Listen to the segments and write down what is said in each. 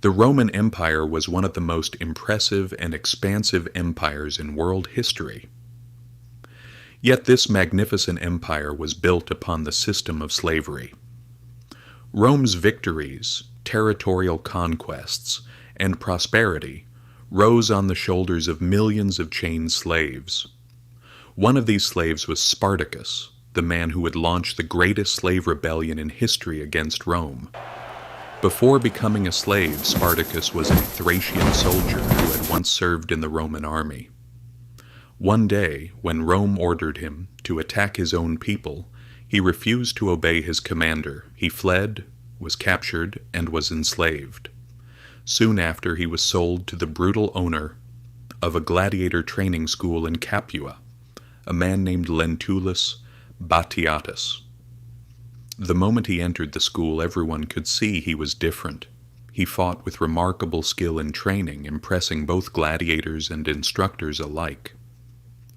The Roman Empire was one of the most impressive and expansive empires in world history. Yet this magnificent empire was built upon the system of slavery. Rome's victories, territorial conquests, and prosperity rose on the shoulders of millions of chained slaves. One of these slaves was Spartacus, the man who would launch the greatest slave rebellion in history against Rome. Before becoming a slave, Spartacus was a Thracian soldier who had once served in the Roman army. One day, when Rome ordered him to attack his own people, he refused to obey his commander. He fled, was captured, and was enslaved. Soon after, he was sold to the brutal owner of a gladiator training school in Capua, a man named Lentulus Batiatus. The moment he entered the school, everyone could see he was different. He fought with remarkable skill in training, impressing both gladiators and instructors alike.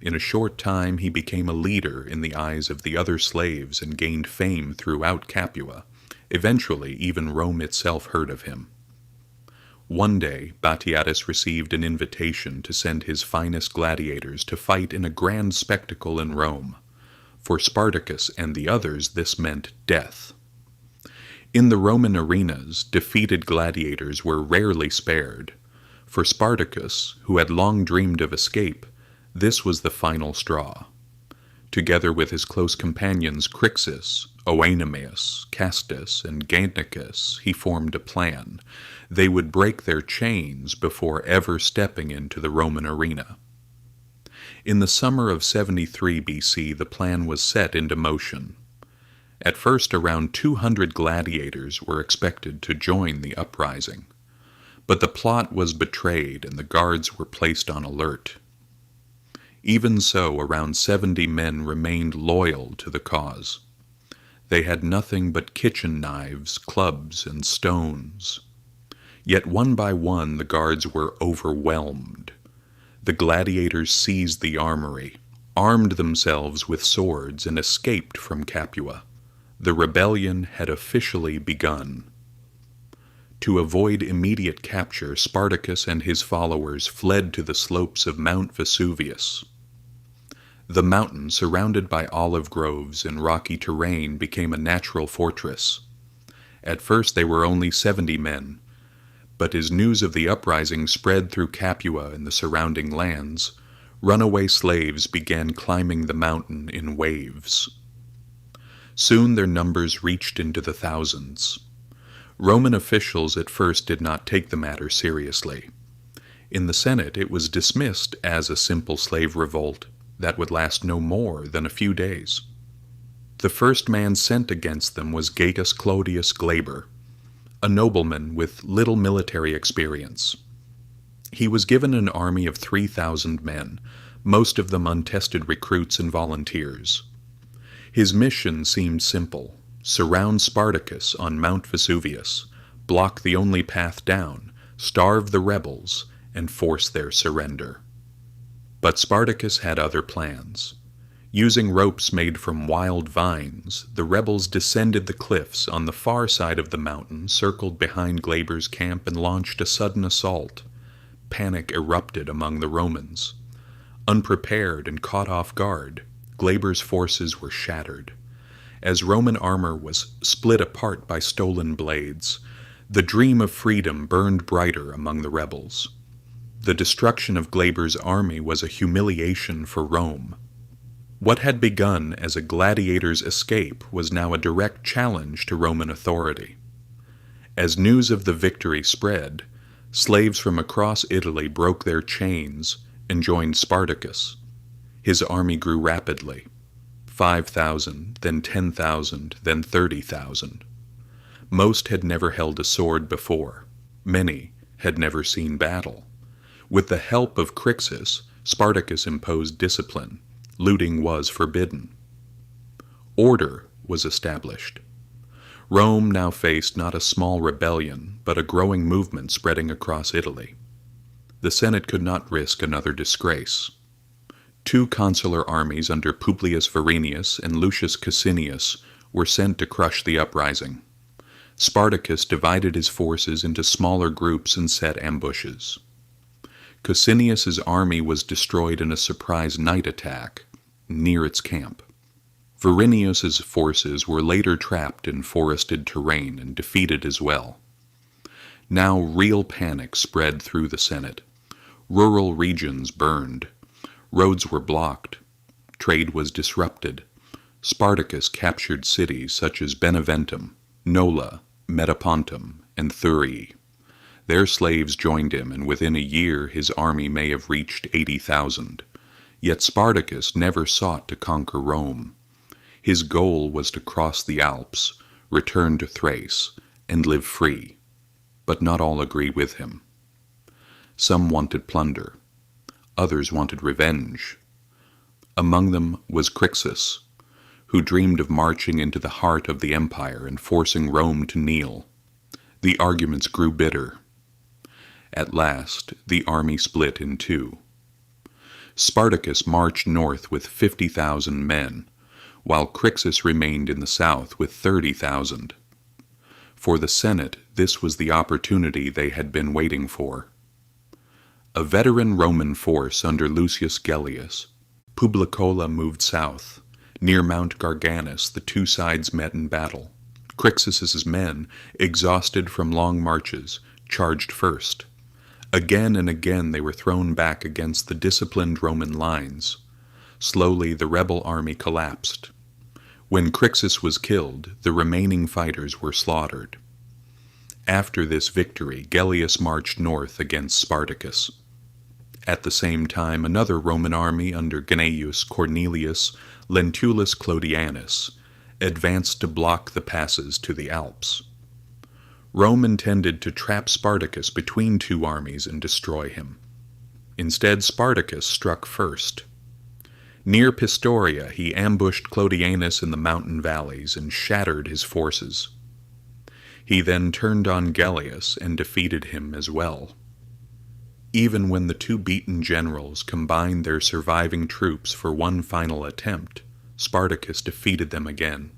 In a short time, he became a leader in the eyes of the other slaves and gained fame throughout Capua. Eventually, even Rome itself heard of him. One day, Batiatus received an invitation to send his finest gladiators to fight in a grand spectacle in Rome. For Spartacus and the others, this meant death. In the Roman arenas, defeated gladiators were rarely spared. For Spartacus, who had long dreamed of escape, this was the final straw. Together with his close companions Crassus, Oenomaus, Castus, and Gannicus, he formed a plan. They would break their chains before ever stepping into the Roman arena. In the summer of 73 BC, the plan was set into motion. At first, around 200 gladiators were expected to join the uprising. But the plot was betrayed and the guards were placed on alert. Even so, around 70 men remained loyal to the cause. They had nothing but kitchen knives, clubs, and stones. Yet one by one the guards were overwhelmed. The gladiators seized the armory, armed themselves with swords, and escaped from Capua. The rebellion had officially begun. To avoid immediate capture, Spartacus and his followers fled to the slopes of Mount Vesuvius. The mountain, surrounded by olive groves and rocky terrain, became a natural fortress. At first they were only 70 men, but as news of the uprising spread through Capua and the surrounding lands, runaway slaves began climbing the mountain in waves. Soon their numbers reached into the thousands. Roman officials at first did not take the matter seriously. In the Senate it was dismissed as a simple slave revolt that would last no more than a few days. The first man sent against them was Gaius Clodius Glaber, a nobleman with little military experience. He was given an army of 3,000 men, most of them untested recruits and volunteers. His mission seemed simple: surround Spartacus on Mount Vesuvius, block the only path down, starve the rebels, and force their surrender. But Spartacus had other plans. Using ropes made from wild vines, the rebels descended the cliffs on the far side of the mountain, circled behind Glaber's camp, and launched a sudden assault. Panic erupted among the Romans. Unprepared and caught off guard, Glaber's forces were shattered. As Roman armor was split apart by stolen blades, the dream of freedom burned brighter among the rebels. The destruction of Glaber's army was a humiliation for Rome. What had begun as a gladiator's escape was now a direct challenge to Roman authority. As news of the victory spread, slaves from across Italy broke their chains and joined Spartacus. His army grew rapidly. 5,000, then 10,000, then 30,000. Most had never held a sword before. Many had never seen battle. With the help of Crassus, Spartacus imposed discipline. Looting was forbidden. Order was established. Rome now faced not a small rebellion, but a growing movement spreading across Italy. The Senate could not risk another disgrace. 2 consular armies under Publius Varinius and Lucius Cassinius were sent to crush the uprising. Spartacus divided his forces into smaller groups and set ambushes. Cosinius's army was destroyed in a surprise night attack near its camp. Verinius's forces were later trapped in forested terrain and defeated as well. Now real panic spread through the Senate. Rural regions burned. Roads were blocked. Trade was disrupted. Spartacus captured cities such as Beneventum, Nola, Metapontum, and Thurii. Their slaves joined him, and within a year his army may have reached 80,000. Yet Spartacus never sought to conquer Rome. His goal was to cross the Alps, return to Thrace, and live free. But not all agreed with him. Some wanted plunder. Others wanted revenge. Among them was Crassus, who dreamed of marching into the heart of the empire and forcing Rome to kneel. The arguments grew bitter. At last, the army split in two. Spartacus marched north with 50,000 men, while Crassus remained in the south with 30,000. For the Senate, this was the opportunity they had been waiting for. A veteran Roman force under Lucius Gellius, Publicola moved south. Near Mount Garganus, the two sides met in battle. Crassus's men, exhausted from long marches, charged first. Again and again they were thrown back against the disciplined Roman lines. Slowly the rebel army collapsed. When Crassus was killed, the remaining fighters were slaughtered. After this victory, Gellius marched north against Spartacus. At the same time, another Roman army under Gnaeus Cornelius Lentulus Clodianus advanced to block the passes to the Alps. Rome intended to trap Spartacus between two armies and destroy him. Instead, Spartacus struck first. Near Pistoria, he ambushed Clodianus in the mountain valleys and shattered his forces. He then turned on Gellius and defeated him as well. Even when the two beaten generals combined their surviving troops for one final attempt, Spartacus defeated them again.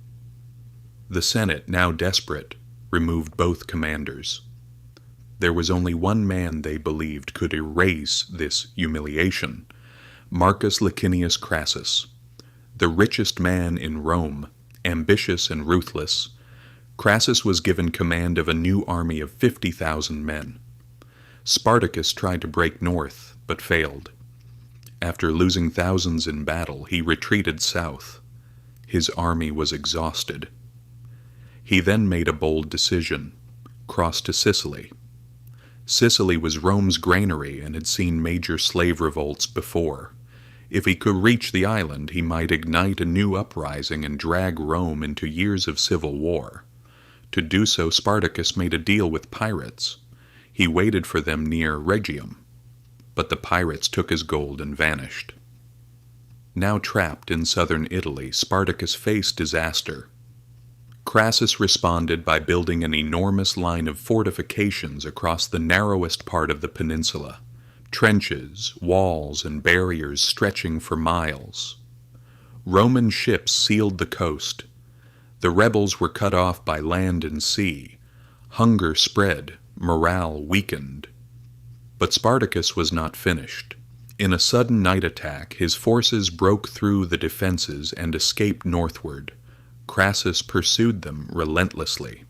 The Senate, now desperate, removed both commanders. There was only one man they believed could erase this humiliation: Marcus Licinius Crassus. The richest man in Rome, ambitious and ruthless, Crassus was given command of a new army of 50,000 men. Spartacus tried to break north, but failed. After losing thousands in battle, he retreated south. His army was exhausted. He then made a bold decision: cross to Sicily. Sicily was Rome's granary and had seen major slave revolts before. If he could reach the island, he might ignite a new uprising and drag Rome into years of civil war. To do so, Spartacus made a deal with pirates. He waited for them near Rhegium, but the pirates took his gold and vanished. Now trapped in southern Italy, Spartacus faced disaster. Crassus responded by building an enormous line of fortifications across the narrowest part of the peninsula, trenches, walls, and barriers stretching for miles. Roman ships sealed the coast. The rebels were cut off by land and sea. Hunger spread, morale weakened. But Spartacus was not finished. In a sudden night attack, his forces broke through the defenses and escaped northward. Crassus pursued them relentlessly.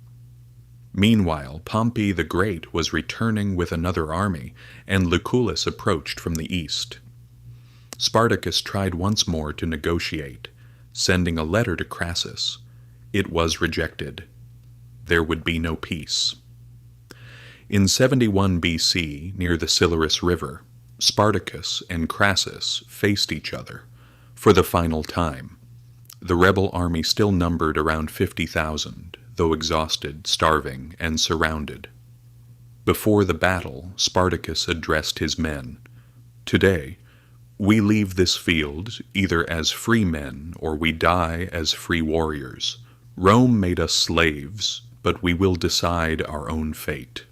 Meanwhile, Pompey the Great was returning with another army, and Lucullus approached from the east. Spartacus tried once more to negotiate, sending a letter to Crassus. It was rejected. There would be no peace. In 71 BC, near the Silarus River, Spartacus and Crassus faced each other for the final time. The rebel army still numbered around 50,000, though exhausted, starving, and surrounded. Before the battle, Spartacus addressed his men. "Today, we leave this field either as free men or we die as free warriors. Rome made us slaves, but we will decide our own fate."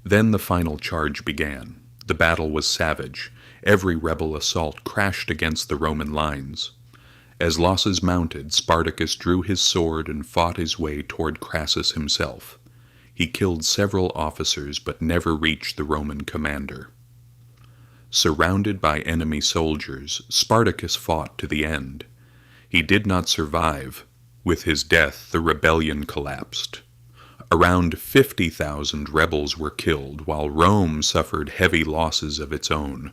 Then the final charge began. The battle was savage. Every rebel assault crashed against the Roman lines. As losses mounted, Spartacus drew his sword and fought his way toward Crassus himself. He killed several officers but never reached the Roman commander. Surrounded by enemy soldiers, Spartacus fought to the end. He did not survive. With his death, the rebellion collapsed. Around 50,000 rebels were killed, while Rome suffered heavy losses of its own.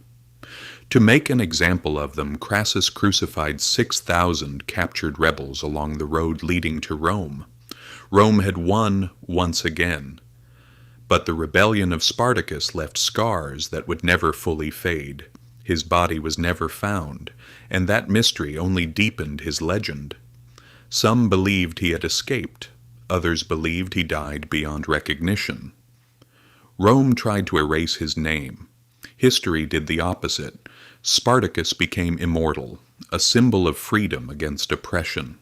To make an example of them, Crassus crucified 6,000 captured rebels along the road leading to Rome. Rome had won once again, but the rebellion of Spartacus left scars that would never fully fade. His body was never found, and that mystery only deepened his legend. Some believed he had escaped, others believed he died beyond recognition. Rome tried to erase his name. History did the opposite. Spartacus became immortal, a symbol of freedom against oppression.